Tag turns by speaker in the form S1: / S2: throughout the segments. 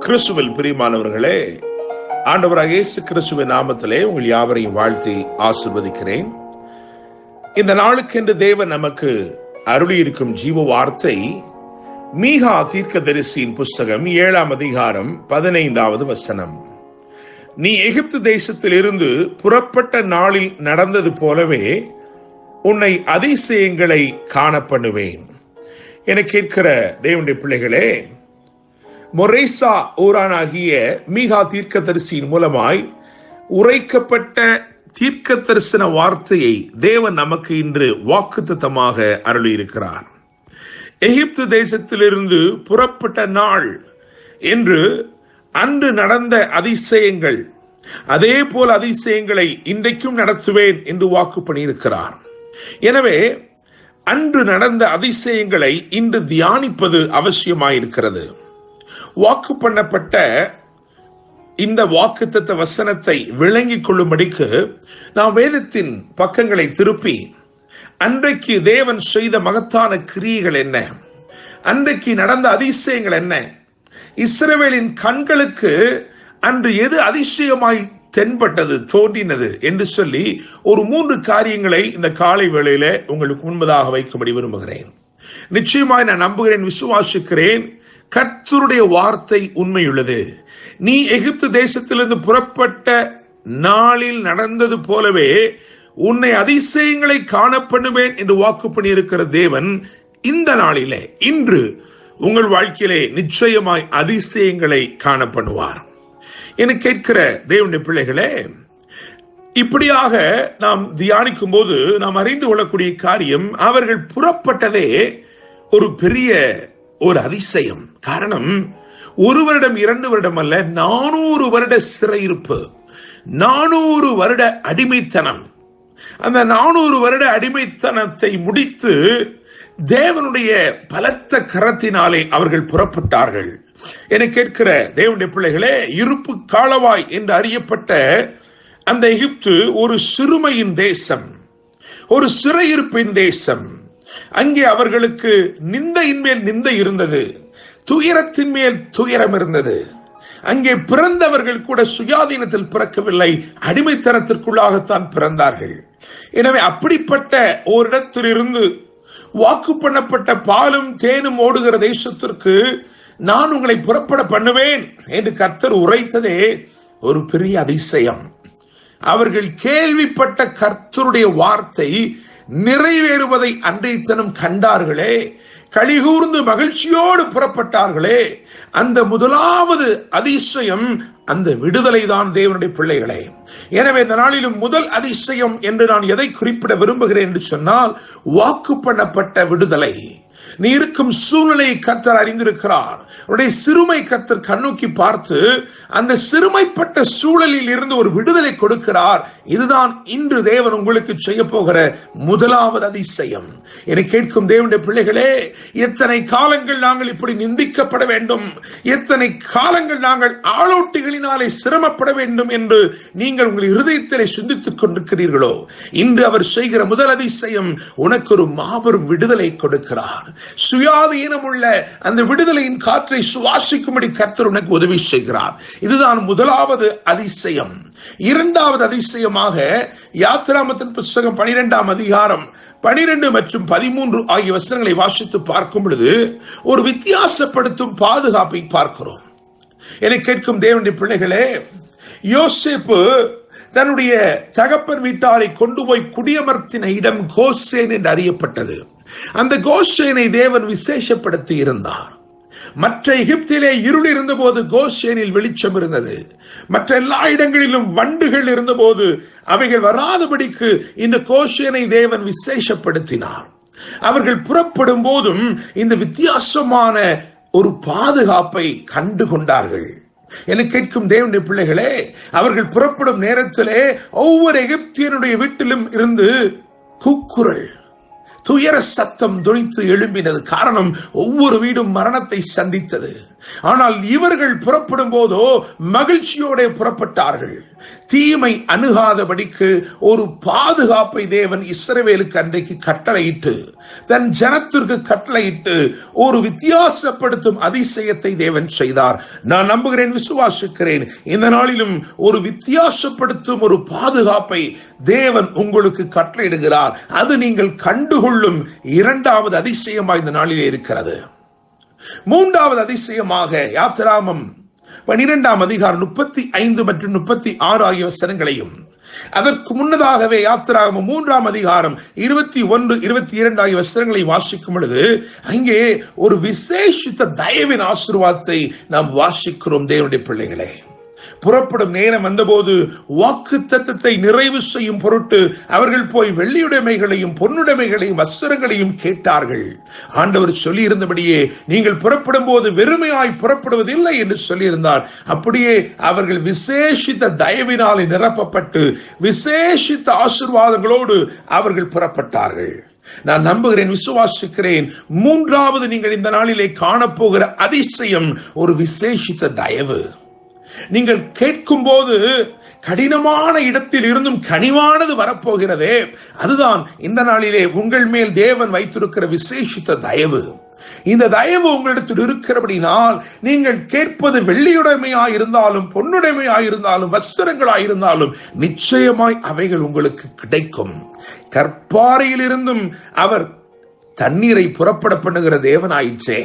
S1: கிறிஸ்துவில் பிரியமானவர்களே, ஆண்டவராகிய இயேசு கிறிஸ்துவின் நாமத்திலே உங்கள் யாவரையும் வாழ்த்தி ஆசீர்வதிக்கிறேன். இந்த நாளுக்கென்று தேவன் நமக்கு அருளியிருக்கும் ஜீவ வார்த்தை மீகா தீர்க்கதரிசியின் புஸ்தகம் 7ஆம் அதிகாரம் 15வது வசனம். நீ எகிப்து தேசத்தில் இருந்து புறப்பட்ட நாளில் நடந்தது போலவே உன்னை அதிசயங்களை காண பண்ணுவேன். என கேட்கிற தேவனுடைய பிள்ளைகளே, மொரேசா ஊரானாகிய மீகா தீர்க்கதரிசியின் மூலமாய் உரைக்கப்பட்ட தீர்க்க தரிசன வார்த்தையை தேவன் நமக்கு இன்று வாக்குத்தத்தமாக அருளியிருக்கிறார். எகிப்து தேசத்திலிருந்து புறப்பட்ட நாள் என்று அன்று நடந்த அதிசயங்கள், அதே போல அதிசயங்களை இன்றைக்கும் நடத்துவேன் என்று வாக்கு பண்ணியிருக்கிறார். எனவே அன்று நடந்த அதிசயங்களை இன்று தியானிப்பது அவசியமாயிருக்கிறது. வாக்கு பண்ணப்பட்ட இந்த வாக்குத்தத்த வசனத்தை விளங்கிக் கொள்ளும்படிக்கு நாம் வேதத்தின் பக்கங்களை திருப்பி அன்றைக்கு தேவன் செய்த மகத்தான கிரியைகள் என்ன, அன்றைக்கு நடந்த அதிசயங்கள் என்ன, இஸ்ரவேலின் கண்களுக்கு அன்று எது அதிசயமாய் தென்பட்டது, தோன்றினது என்று சொல்லி ஒரு 3 காரியங்களை இந்த காலை வேளையில உங்களுக்கு முன்பதாக வைக்கும்படி விரும்புகிறேன். நிச்சயமாய் நான் நம்புகிறேன், விசுவாசிக்கிறேன், கர்த்தருடைய வார்த்தை உண்மையுள்ளது. நீ எகிப்து தேசத்திலிருந்து புறப்பட்ட நாளில் நடந்தது போலவே உன்னை அதிசயங்களை காண பண்ணுவேன் என்று வாக்கு பண்ணியிருக்கிற தேவன் இந்த நாளிலே, இன்று உங்கள் வாழ்க்கையிலே நிச்சயமாய் அதிசயங்களை காண பண்ணுவார். என கேட்கிற தேவனுடைய பிள்ளைகளே, இப்படியாக நாம் தியானிக்கும் போது நாம் அறிந்து கொள்ளக்கூடிய காரியம், அவர்கள் புறப்பட்டதே ஒரு பெரிய ஒரு அதிசயம். காரணம், 1 வருடம் 2 வருடம் அல்ல, 400 வருட சிறையிருப்பு, 400 வருட அடிமைத்தனம். அந்த 400 வருட அடிமைத்தனத்தை முடித்து தேவனுடைய பலத்த கரத்தினாலே அவர்கள் புறப்பட்டார்கள். என கேட்கிற தேவனுடைய பிள்ளைகளே, இருப்பு காலவாய் என்று அறியப்பட்ட அந்த எகிப்து ஒரு சிறுமையின் தேசம், ஒரு சிறையிருப்பின் தேசம். அங்கே அவர்களுக்கு நிந்தையின் மேல் நிந்தை இருந்தது, துயரத்தின் மேல் துயரம் இருந்தது. அங்கே பிறந்தவர்கள் கூட சுயாதீனத்தில் பிறக்கவில்லை, அடிமைத்தனத்திற்குள்ளாகத்தான் பிறந்தார்கள். எனவே அப்படிப்பட்ட ஓரிடத்திலிருந்து வாக்கு பண்ணப்பட்ட பாலும் தேனும் ஓடுகிற தேசத்திற்கு நான் உங்களை புறப்பட பண்ணுவேன் என்று கர்த்தர் உரைத்ததே ஒரு பெரிய அதிசயம். அவர்கள் கேள்விப்பட்ட கர்த்தருடைய வார்த்தை நிறைவேறுவதை அன்றைய தினம் கண்டார்களே, களிகூர்ந்து மகிழ்ச்சியோடு புறப்பட்டார்களே. அந்த முதலாவது அதிசயம் அந்த விடுதலை தான் தேவனுடைய பிள்ளைகளே. எனவே இந்த நாளிலும் முதல் அதிசயம் என்று நான் எதை குறிப்பிட விரும்புகிறேன் என்று சொன்னால், வாக்கு பண்ணப்பட்ட விடுதலை. நீ இருக்கும் சூழ்நிலையை கர்த்தர் அறிந்திருக்கிறார். உன்னுடைய சிறுமை கர்த்தர் கண்ணோக்கி பார்த்து அந்த சிறுமைப்பட்ட சூழலில் இருந்து ஒரு விடுதலை கொடுக்கிறார். இதுதான் இன்று தேவன் உங்களுக்கு செய்ய போகிற முதலாவது அதிசயம். என கேட்கும் தேவனுடைய பிள்ளைகளே, எத்தனை காலங்கள் நாங்கள் இப்படி நிந்திக்கப்பட வேண்டும், எத்தனை காலங்கள் நாங்கள் ஆளோட்டிகளினாலே சிரமப்பட வேண்டும் என்று நீங்கள் உங்கள் இருதயத்திலே சிந்தித்துக் கொண்டிருக்கிறீர்களோ, இன்று அவர் செய்கிற முதல் அதிசயம் உனக்கு ஒரு மாபெரும் விடுதலை கொடுக்கிறார். சுயாதீனம் உள்ள அந்த விடுதலையின் காற்றை சுவாசிக்கும்படி கர்த்தர் உனக்கு உதவி செய்கிறார். இதுதான் முதலாவது அதிசயம். இரண்டாவது அதிசயமாக யாத்திராகமத்தின் புத்தகம் 12ஆம் அதிகாரம் 12 மற்றும் 13 ஆகிய வசனங்களை வாசித்து பார்க்கும் பொழுது ஒரு வித்தியாசப்படுத்தும் பாதுகாப்பை பார்க்கிறோம். என கேட்கும் தேவனுடைய பிள்ளைகளே, யோசேப்பு தன்னுடைய தகப்பன் வீட்டாரை கொண்டு போய் குடியமர்த்தின இடம் கோசேன் என்று அறியப்பட்டது. அந்த கோசேனை தேவன் விசேஷப்படுத்தி இருந்தார். மற்ற எகிப்திலே இருள் இருந்த போது கோசேனில் வெளிச்சம் இருந்தது. மற்ற எல்லா இடங்களிலும் வண்டுகள் இருந்த போது அவைகள் வராதபடிக்கு இந்த கோசேனை தேவன் விசேஷப்படுத்தினார். அவர்கள் புறப்படும் போதும் இந்த வித்தியாசமான ஒரு பாதுகாப்பை கண்டு கொண்டார்கள். என கேட்கும் தேவனுடைய பிள்ளைகளே, அவர்கள் புறப்படும் நேரத்திலே ஒவ்வொரு எகிப்தியனுடைய வீட்டிலும் இருந்து கூக்குரல், துயர சத்தம் துணித்து எழும்பினது. காரணம், ஒவ்வொரு வீடும் மரணத்தை சந்தித்தது. ஆனால் இவர்கள் புறப்படும் போதோ மகிழ்ச்சியோட புறப்பட்டார்கள். தீமை அணுகாதபடிக்கு ஒரு பாதுகாப்பை தேவன் இஸ்ரவேலுக்கு அன்றைக்கு கட்டளையிட்டு, தன் ஜனத்திற்கு கட்டளையிட்டு ஒரு வித்தியாசப்படுத்தும் அதிசயத்தை தேவன் செய்தார். நான் நம்புகிறேன், விசுவாசிக்கிறேன், இந்த நாளிலும் ஒரு வித்தியாசப்படுத்தும் ஒரு பாதுகாப்பை தேவன் உங்களுக்கு கட்டளையிடுகிறார். அது நீங்கள் கண்டுகொள்ளும் இரண்டாவது அதிசயமாக இந்த நாளிலே இருக்கிறது. மூன்றாவது அதிசயமாக யாத்திராகமம் 12ஆம் அதிகாரம் 35 மற்றும் 36 ஆகிய வசனங்களையும், அதற்கு முன்னதாகவே யாத்திராகமம் 3ஆம் அதிகாரம் 21, 22 ஆகிய வசனங்களை வாசிக்கும் பொழுது அங்கே ஒரு விசேஷித்த தயவின் ஆசீர்வாதத்தை நாம் வாசிக்கிறோம். தேவனுடைய பிள்ளைகளே, புறப்படும் நேரம் வந்தபோது வாக்குத்தத்தத்தை நிறைவு செய்யும் பொருட்டு அவர்கள் போய் வெள்ளியுடைமைகளையும் பொன்னுடைமைகளையும் வஸ்திரங்களையும் கேட்டார்கள். ஆண்டவர் சொல்லி இருந்தபடியே நீங்கள் புறப்படும் போது வெறுமையாய் புறப்படுவதில்லை என்று சொல்லியிருந்தார். அப்படியே அவர்கள் விசேஷித்த தயவினாலே நிரப்பப்பட்டு விசேஷித்த ஆசீர்வாதங்களோடு அவர்கள் புறப்பட்டார்கள். நான் நம்புகிறேன், விசுவாசிக்கிறேன், மூன்றாவது நீங்கள் இந்த நாளிலே காணப்போகிற அதிசயம் ஒரு விசேஷித்த தயவு. நீங்கள் கேட்கும் போது கடினமான இடத்தில் இருந்தும் கனிவானது வரப்போகிறதே, அதுதான் இந்த நாளிலே உங்கள் மேல் தேவன் வைத்திருக்கிற விசேஷித்த தயவு. இந்த தயவு உங்களிடத்தில் இருக்கிறபடினால் நீங்கள் கேட்பது வெள்ளியுடைமையாயிருந்தாலும் பொன்னுடைமையாயிருந்தாலும் வஸ்திரங்களாயிருந்தாலும் நிச்சயமாய் அவைகள் உங்களுக்கு கிடைக்கும். கற்பாறையில் இருந்தும் அவர் தண்ணீரை புறப்பட பண்ணுகிற தேவனாயிற்றே,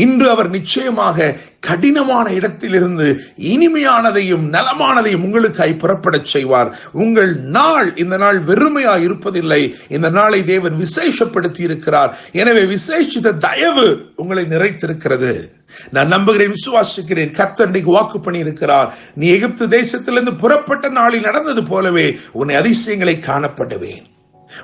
S1: இன்று அவர் நிச்சயமாக கடினமான இடத்திலிருந்து இனிமையானதையும் நலமானதையும் உங்களுக்காய் புறப்படச் செய்வார். உங்கள் நாள் இந்த நாள் வெறுமையாய் இருப்பதில்லை. இந்த நாளை தேவன் விசேஷப்படுத்தி இருக்கிறார். எனவே விசேஷித்த தயவு உங்களை நிறைத்திருக்கிறது. நான் நம்புகிறேன், விசுவாசிக்கிறேன், கர்த்தர் வாக்கு பண்ணி இருக்கிறார். நீ எகிப்து தேசத்திலிருந்து புறப்பட்ட நாளில் நடந்தது போலவே உன்னை அதிசயங்களை காணப்படுவேன்.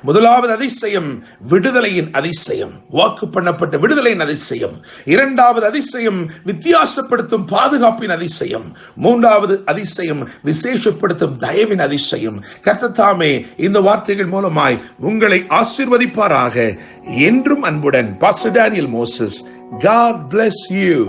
S1: முதலாவது அதிசயம் விடுதலையின் அதிசயம், வாக்கு பண்ணப்பட்ட விடுதலையின் அதிசயம். இரண்டாவது அதிசயம் வித்தியாசப்படுத்தும் பாதுகாப்பின் அதிசயம். மூன்றாவது அதிசயம் விசேஷப்படுத்தும் தயவின் அதிசயம். கர்த்தர் தாமே இந்த வார்த்தைகள் மூலமாய் உங்களை ஆசீர்வதிப்பாராக. என்றும் அன்புடன் pastor Daniel Moses. God bless you.